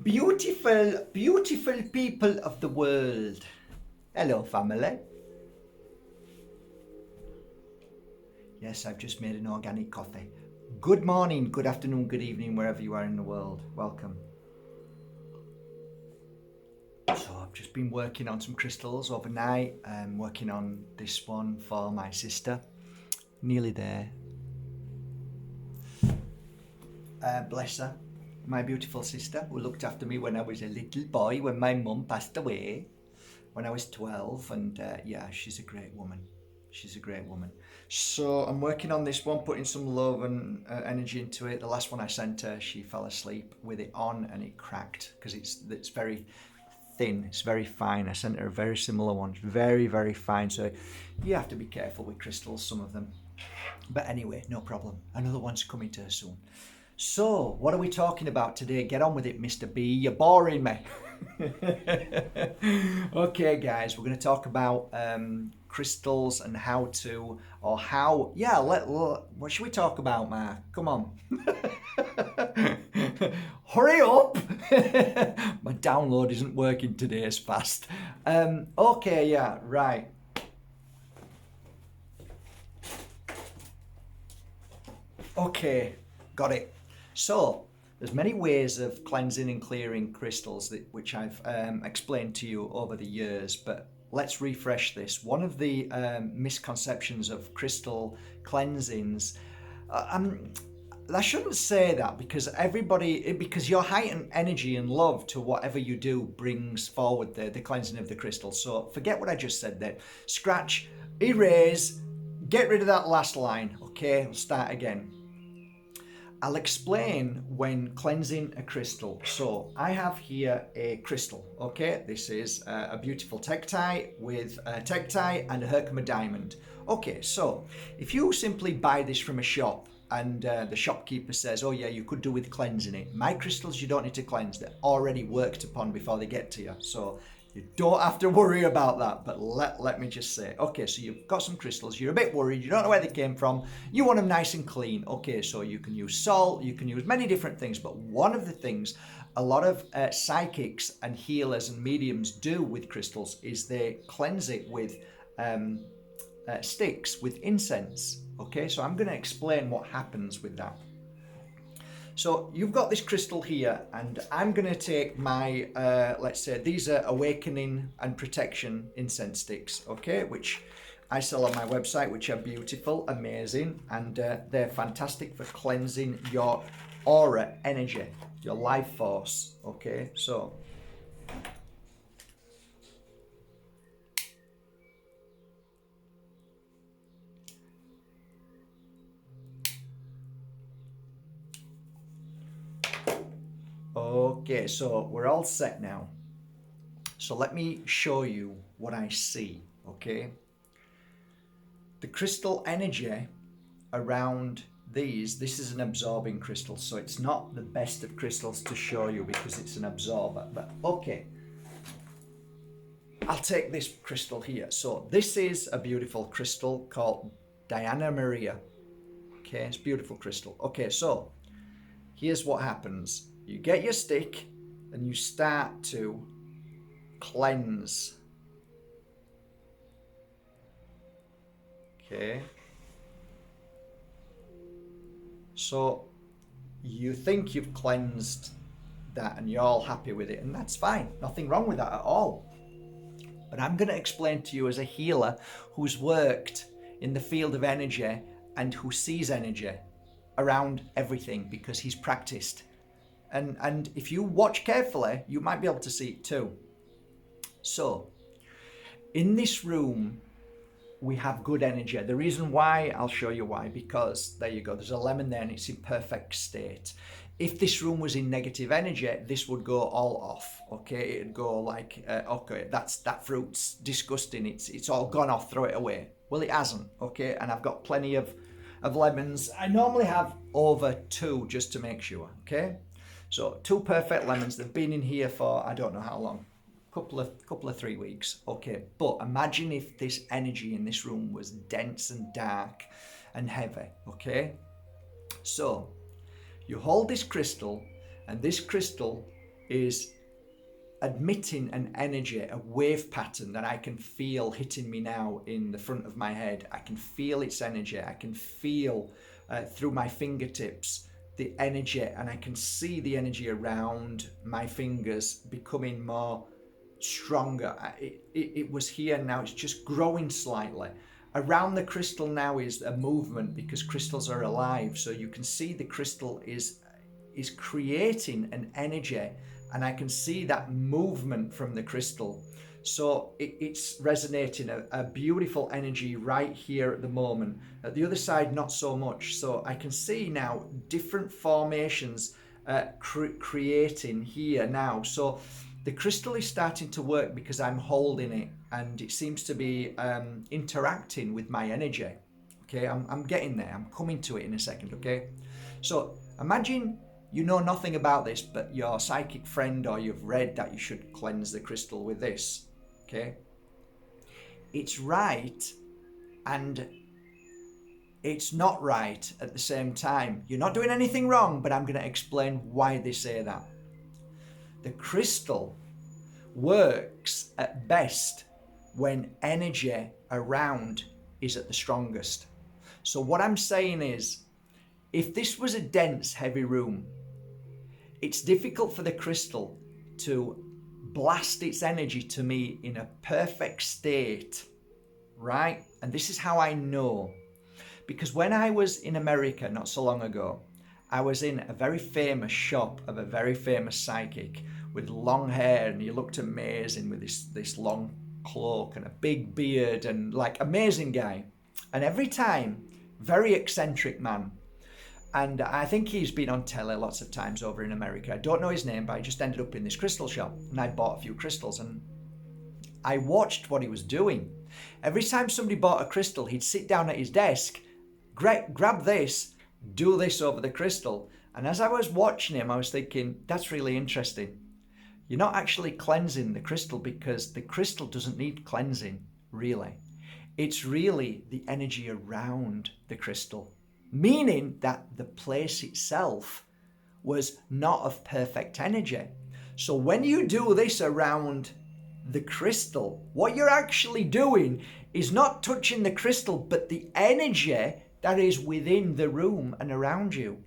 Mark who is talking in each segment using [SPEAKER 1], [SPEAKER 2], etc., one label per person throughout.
[SPEAKER 1] Beautiful, beautiful people of the world. Hello, family. Yes, I've just made an organic coffee. Good morning, good afternoon, good evening, wherever you are in the world. Welcome. So I've just been working on some crystals overnight. I'm working on this one for my sister. Nearly there. Bless her. My beautiful sister who looked after me when I was a little boy when my mum passed away when I was 12. And yeah, she's a great woman. She's a great woman. So I'm working on this one, putting some love and energy into it. The last one I sent her, she fell asleep with it on and it cracked because it's very thin. It's very fine. I sent her a very similar one. Very, very fine. So you have to be careful with crystals, some of them. But anyway, no problem. Another one's coming to her soon. So, what are we talking about today? Get on with it, Mr. B. You're boring me. Okay, guys, we're going to talk about crystals and how to, or how, yeah, what should we talk about, Mark? Come on. Hurry up. My download isn't working today as fast. Okay, yeah, right. Okay, got it. So, there's many ways of cleansing and clearing crystals which I've explained to you over the years, but let's refresh this. One of the misconceptions of crystal cleansings, I shouldn't say that because your heightened energy and love to whatever you do brings forward the cleansing of the crystal. So forget what I just said there. Scratch, erase, get rid of that last line. Okay, we'll start again. I'll explain when cleansing a crystal. So I have here a crystal, okay? This is a beautiful Tektite with a Tektite and a Herkimer diamond. Okay, so if you simply buy this from a shop and the shopkeeper says, oh yeah, you could do with cleansing it. My crystals, you don't need to cleanse. They're already worked upon before they get to you. So you don't have to worry about that, but let me just say, okay, so you've got some crystals, you're a bit worried, you don't know where they came from, you want them nice and clean. Okay, so you can use salt, you can use many different things, but one of the things a lot of psychics and healers and mediums do with crystals is they cleanse it with sticks, with incense. Okay, so I'm going to explain what happens with that. So you've got this crystal here, and I'm going to take my, let's say, these are awakening and protection incense sticks, okay, which I sell on my website, which are beautiful, amazing, and they're fantastic for cleansing your aura energy, your life force, okay, so. Okay, so we're all set now. So let me show you what I see, okay? The crystal energy around this is an absorbing crystal, so it's not the best of crystals to show you because it's an absorber, but okay. I'll take this crystal here. So this is a beautiful crystal called Diana Maria. Okay, it's a beautiful crystal. Okay, so here's what happens. You get your stick and you start to cleanse. Okay. So you think you've cleansed that and you're all happy with it, and that's fine. Nothing wrong with that at all. But I'm going to explain to you as a healer who's worked in the field of energy and who sees energy around everything because he's practiced. And if you watch carefully, you might be able to see it too. So, in this room, we have good energy. The reason why, I'll show you why, because there you go, there's a lemon there and it's in perfect state. If this room was in negative energy, this would go all off, okay? It'd go like, okay, that fruit's disgusting, it's all gone off, throw it away. Well, it hasn't, okay? And I've got plenty of lemons. I normally have over 2 just to make sure, okay? So 2 perfect lemons. They've been in here for I don't know how long, couple of 3 weeks. Okay, but imagine if this energy in this room was dense and dark and heavy. Okay, so you hold this crystal, and this crystal is emitting an energy, a wave pattern that I can feel hitting me now in the front of my head. I can feel its energy. I can feel through my fingertips the energy, and I can see the energy around my fingers becoming more stronger. It was here, now it's just growing slightly. Around the crystal now is a movement, because crystals are alive, so you can see the crystal is creating an energy, and I can see that movement from the crystal. So it's resonating a beautiful energy right here at the moment. At the other side, not so much. So I can see now different formations creating here now. So the crystal is starting to work because I'm holding it, and it seems to be interacting with my energy. Okay, I'm getting there. I'm coming to it in a second, okay? So imagine you know nothing about this, but your psychic friend, or you've read that you should cleanse the crystal with this, okay? It's right and it's not right at the same time. You're not doing anything wrong, but I'm going to explain why they say that. The crystal works at best when energy around is at the strongest. So what I'm saying is, if this was a dense, heavy room, it's difficult for the crystal to blast its energy to me in a perfect state, right? And this is how I know. Because when I was in America not so long ago, I was in a very famous shop of a very famous psychic with long hair, and he looked amazing with this long cloak and a big beard, and like amazing guy. And every time, very eccentric man. And I think he's been on telly lots of times over in America. I don't know his name, but I just ended up in this crystal shop, and I bought a few crystals, and I watched what he was doing. Every time somebody bought a crystal, he'd sit down at his desk, grab this, do this over the crystal. And as I was watching him, I was thinking, that's really interesting. You're not actually cleansing the crystal, because the crystal doesn't need cleansing, really. It's really the energy around the crystal, meaning that the place itself was not of perfect energy. So when you do this around the crystal, what you're actually doing is not touching the crystal, but the energy that is within the room and around you.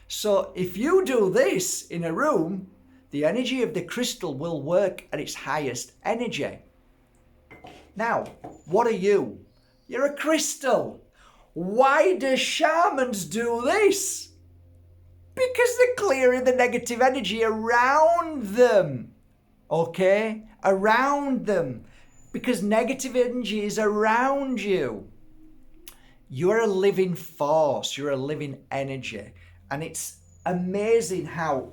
[SPEAKER 1] So if you do this in a room, the energy of the crystal will work at its highest energy. Now, what are you? You're a crystal. Why do shamans do this? Because they're clearing the negative energy around them. Okay? Around them. Because negative energy is around you. You're a living force. You're a living energy. And it's amazing how,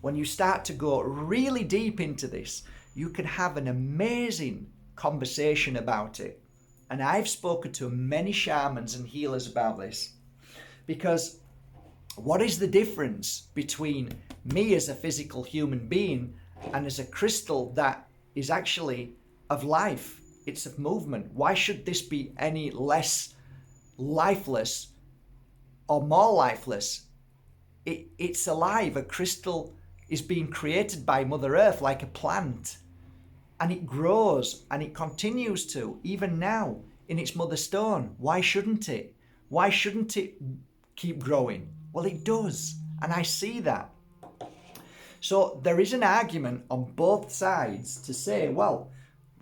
[SPEAKER 1] when you start to go really deep into this, you can have an amazing conversation about it. And I've spoken to many shamans and healers about this. Because what is the difference between me as a physical human being and as a crystal that is actually of life? It's of movement. Why should this be any less lifeless or more lifeless? It's alive. A crystal is being created by Mother Earth like a plant. And it grows, and it continues to, even now, in its mother stone. Why shouldn't it? Why shouldn't it keep growing? Well, it does, and I see that. So there is an argument on both sides to say, well,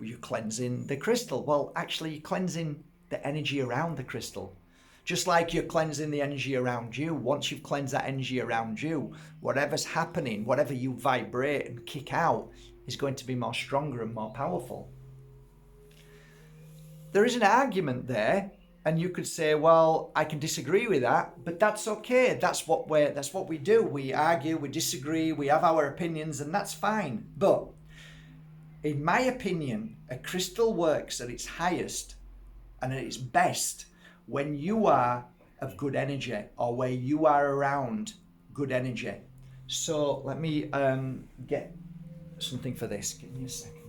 [SPEAKER 1] you're cleansing the crystal. Well, actually, you're cleansing the energy around the crystal. Just like you're cleansing the energy around you. Once you've cleansed that energy around you, whatever's happening, whatever you vibrate and kick out, is going to be more stronger and more powerful. There is an argument there, and you could say, well, I can disagree with that, but that's okay. That's what we do. We argue, we disagree, we have our opinions, and that's fine. But in my opinion, a crystal works at its highest and at its best when you are of good energy, or where you are around good energy. So let me get something for this. Give me a second.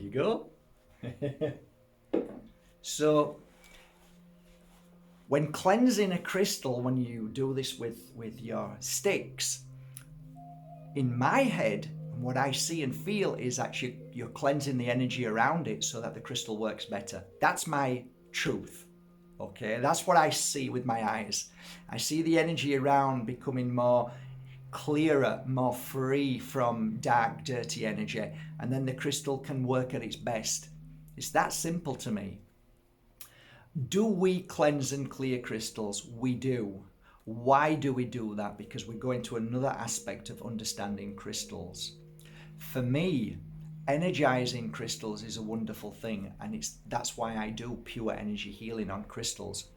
[SPEAKER 1] you go. So when cleansing a crystal, when you do this with your sticks, in my head, what I see and feel is actually you're cleansing the energy around it so that the crystal works better. That's my truth. Okay, that's what I see with my eyes. I see the energy around becoming more clearer, more free from dark, dirty energy, and then the crystal can work at its best. It's that simple to me. Do we cleanse and clear crystals? We do. Why do we do that? Because we go into another aspect of understanding crystals. For me, energizing crystals is a wonderful thing, and that's why I do pure energy healing on crystals,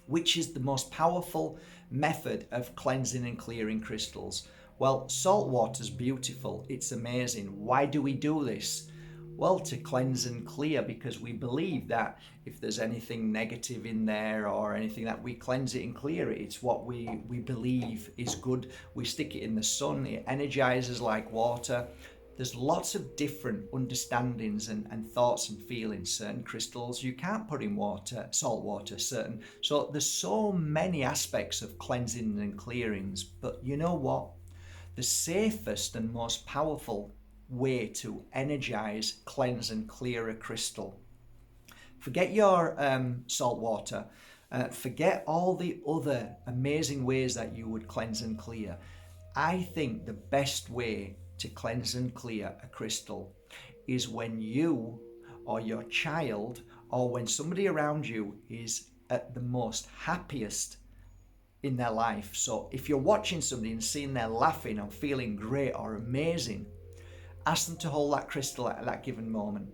[SPEAKER 1] which is the most powerful method of cleansing and clearing crystals. Well, salt water's beautiful, it's amazing. Why do we do this? Well, to cleanse and clear, because we believe that if there's anything negative in there or anything, that we cleanse it and clear it. It's what we believe is good. We stick it in the sun, it energizes like water. There's lots of different understandings and thoughts and feelings. Certain crystals you can't put in water, salt water, certain. So there's so many aspects of cleansing and clearings. But you know what? The safest and most powerful way to energize, cleanse and clear a crystal. Forget your salt water. Forget all the other amazing ways that you would cleanse and clear. I think the best way to cleanse and clear a crystal is when you or your child or when somebody around you is at the most happiest in their life. So if you're watching somebody and seeing they're laughing or feeling great or amazing, ask them to hold that crystal at that given moment.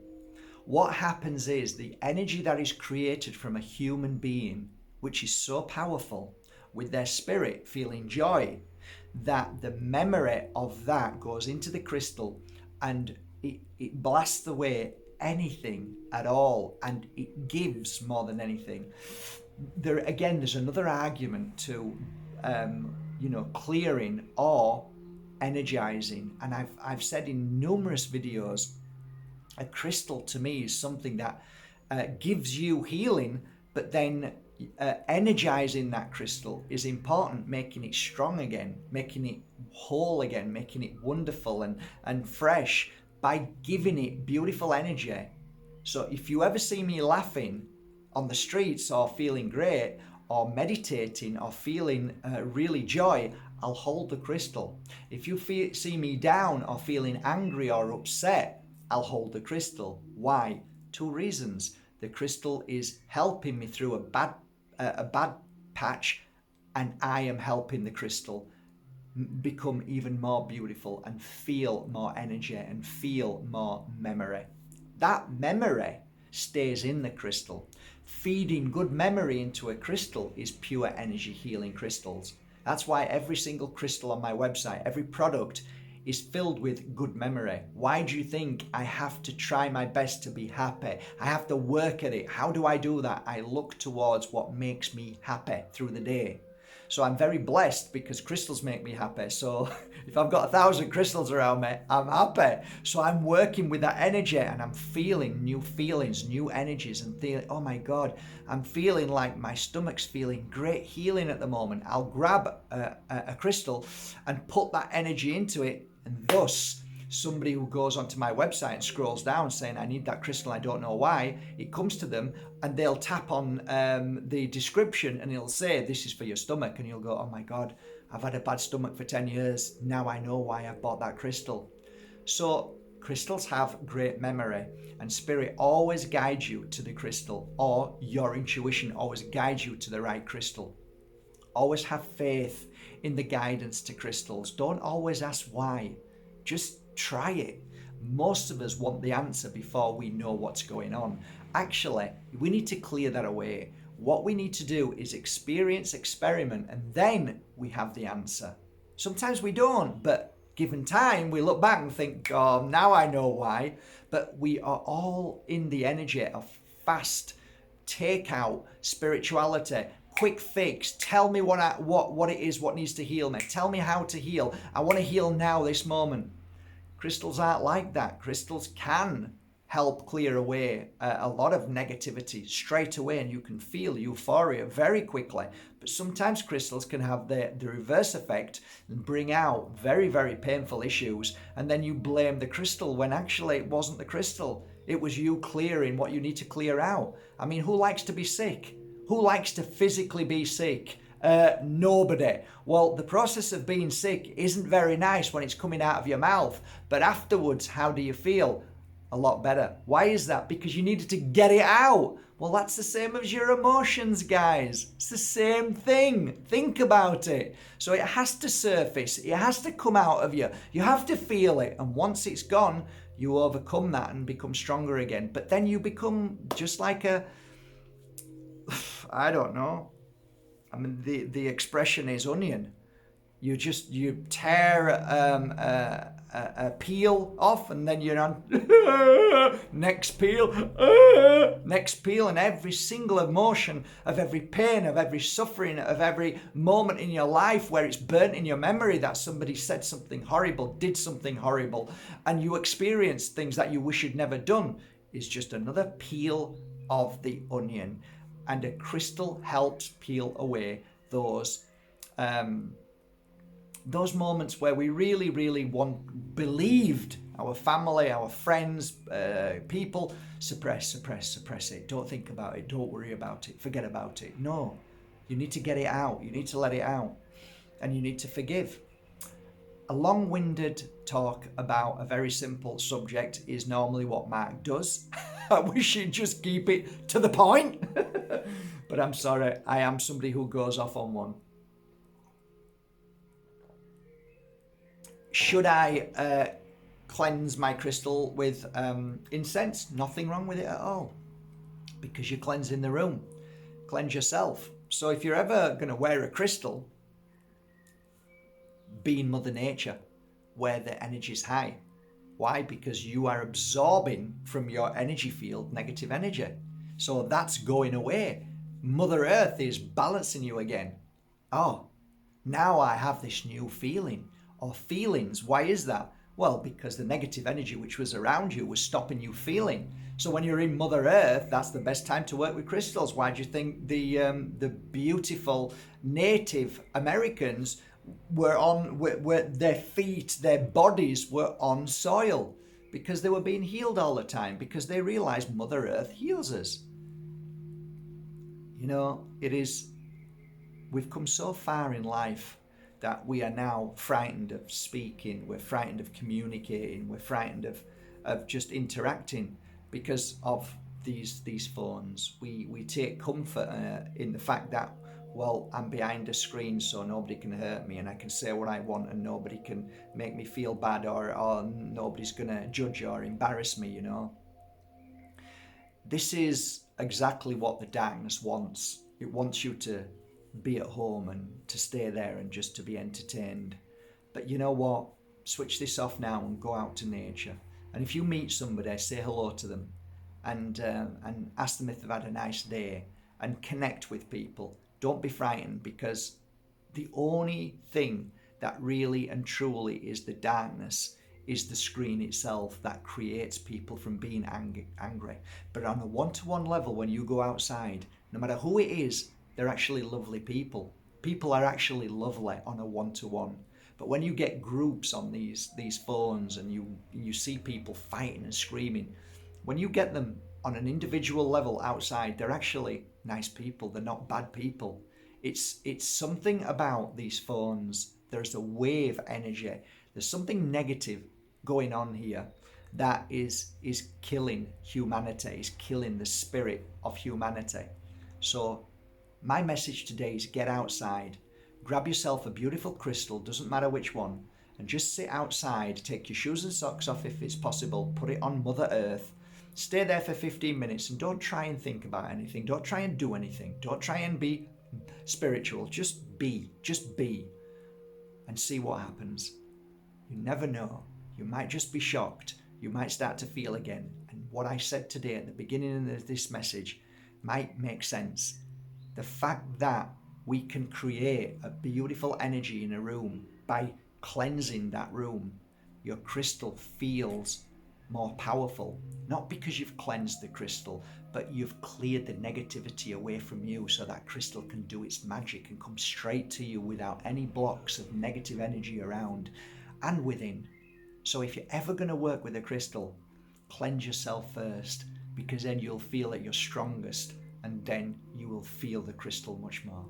[SPEAKER 1] What happens is the energy that is created from a human being, which is so powerful, with their spirit feeling joy, that the memory of that goes into the crystal and it blasts away anything at all, and it gives more than anything. There's another argument to clearing or energizing, and I've said in numerous videos, a crystal to me is something that gives you healing, but then energizing that crystal is important, making it strong again, making it whole again, making it wonderful and fresh by giving it beautiful energy. So if you ever see me laughing on the streets or feeling great or meditating or feeling really joy, I'll hold the crystal. If you see me down or feeling angry or upset, I'll hold the crystal. Why? 2 reasons. The crystal is helping me through a bad patch, and I am helping the crystal become even more beautiful and feel more energy and feel more memory. That memory stays in the crystal. Feeding good memory into a crystal is pure energy healing crystals. That's why every single crystal on my website, every product is filled with good memory. Why do you think I have to try my best to be happy? I have to work at it. How do I do that? I look towards what makes me happy through the day. So I'm very blessed because crystals make me happy. So if I've got 1,000 crystals around me, I'm happy. So I'm working with that energy and I'm feeling new feelings, new energies, and feeling, oh my God, I'm feeling like my stomach's feeling great healing at the moment. I'll grab a crystal and put that energy into it, and thus somebody who goes onto my website and scrolls down saying, I need that crystal, I don't know why, it comes to them and they'll tap on the description and it'll say, this is for your stomach. And you'll go, oh my God, I've had a bad stomach for 10 years. Now I know why I bought that crystal. So crystals have great memory, and spirit always guides you to the crystal, or your intuition always guides you to the right crystal. Always have faith in the guidance to crystals. Don't always ask why. Just try it. Most of us want the answer before we know what's going on. Actually, we need to clear that away. What we need to do is experience, experiment, and then we have the answer. Sometimes we don't, but given time, we look back and think, oh, now I know why. But we are all in the energy of fast takeout spirituality. Quick fix. Tell me what it is, what needs to heal me. Tell me how to heal. I want to heal now, this moment. Crystals aren't like that. Crystals can help clear away a lot of negativity straight away, and you can feel euphoria very quickly. But sometimes crystals can have the reverse effect and bring out very, very painful issues, and then you blame the crystal when actually it wasn't the crystal. It was you clearing what you need to clear out. I mean, who likes to be sick? Who likes to physically be sick? Nobody. Well, the process of being sick isn't very nice when it's coming out of your mouth, but afterwards, how do you feel? A lot better. Why is that? Because you needed to get it out. Well, that's the same as your emotions, guys. It's the same thing. Think about it. So it has to surface. It has to come out of you. You have to feel it. And once it's gone, you overcome that and become stronger again. But then you become just like I don't know. I mean, the expression is onion. You tear a peel off, and then you're on next peel, and every single emotion of every pain, of every suffering, of every moment in your life where it's burnt in your memory that somebody said something horrible, did something horrible, and you experienced things that you wish you'd never done, is just another peel of the onion. And a crystal helps peel away those moments where we really, really believed our family, our friends, people, suppress it. Don't think about it. Don't worry about it. Forget about it. No, you need to get it out. You need to let it out. And you need to forgive. A long-winded talk about a very simple subject is normally what Mark does. I wish he'd just keep it to the point. But I'm sorry, I am somebody who goes off on one. Should I cleanse my crystal with incense? Nothing wrong with it at all, because you're cleansing the room. Cleanse yourself. So if you're ever going to wear a crystal, be in Mother Nature, where the energy is high. Why? Because you are absorbing from your energy field negative energy. So that's going away. Mother Earth is balancing you again. Oh, now I have this new feeling or feelings. Why is that? Well, because the negative energy which was around you was stopping you feeling. So when you're in Mother Earth, that's the best time to work with crystals. Why do you think the beautiful Native Americans were their feet, their bodies were on soil? Because they were being healed all the time, because they realized Mother Earth heals us. You know, we've come so far in life that we are now frightened of speaking, we're frightened of communicating, we're frightened of just interacting because of these phones. We take comfort in the fact that, well, I'm behind a screen so nobody can hurt me and I can say what I want and nobody can make me feel bad or nobody's going to judge or embarrass me, you know. This is exactly what the darkness wants. It wants you to be at home and to stay there and just to be entertained. But you know what? Switch this off now and go out to nature. And if you meet somebody, say hello to them and ask them if they've had a nice day and connect with people. Don't be frightened, because the only thing that really and truly is the darkness is the screen itself that creates people from being angry. But on a one-to-one level, when you go outside, no matter who it is, they're actually lovely people. People are actually lovely on a one-to-one. But when you get groups on these phones and you see people fighting and screaming, when you get them on an individual level outside, they're actually nice people. They're not bad people. It's something about these phones. There's a wave energy. There's something negative going on here that is killing humanity, is killing the spirit of humanity. So my message today is get outside, grab yourself a beautiful crystal, doesn't matter which one, and just sit outside, take your shoes and socks off if it's possible, put it on Mother Earth, stay there for 15 minutes and don't try and think about anything, don't try and do anything, don't try and be spiritual, just be and see what happens. You never know. You might just be shocked. You might start to feel again. And what I said today at the beginning of this message might make sense. The fact that we can create a beautiful energy in a room by cleansing that room. Your crystal feels more powerful, not because you've cleansed the crystal, but you've cleared the negativity away from you so that crystal can do its magic and come straight to you without any blocks of negative energy around and within. So if you're ever going to work with a crystal, cleanse yourself first, because then you'll feel at your strongest, and then you will feel the crystal much more.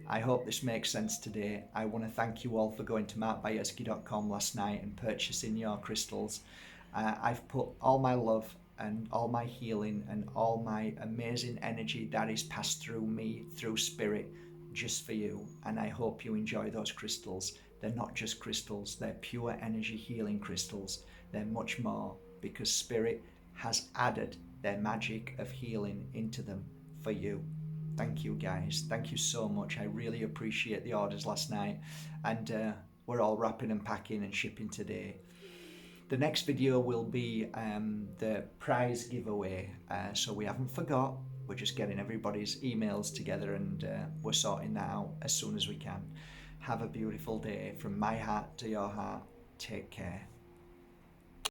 [SPEAKER 1] I hope this makes sense today. I want to thank you all for going to markbajerski.com last night and purchasing your crystals. I've put all my love and all my healing and all my amazing energy that is passed through me, through spirit, just for you. And I hope you enjoy those crystals. They're not just crystals, they're pure energy healing crystals. They're much more, because spirit has added their magic of healing into them for you. Thank you, guys. Thank you so much. I really appreciate the orders last night, and we're all wrapping and packing and shipping today. The next video will be the prize giveaway, so we haven't forgot. We're just getting everybody's emails together, and we're sorting that out as soon as we can. Have a beautiful day. From my heart to your heart. Take care.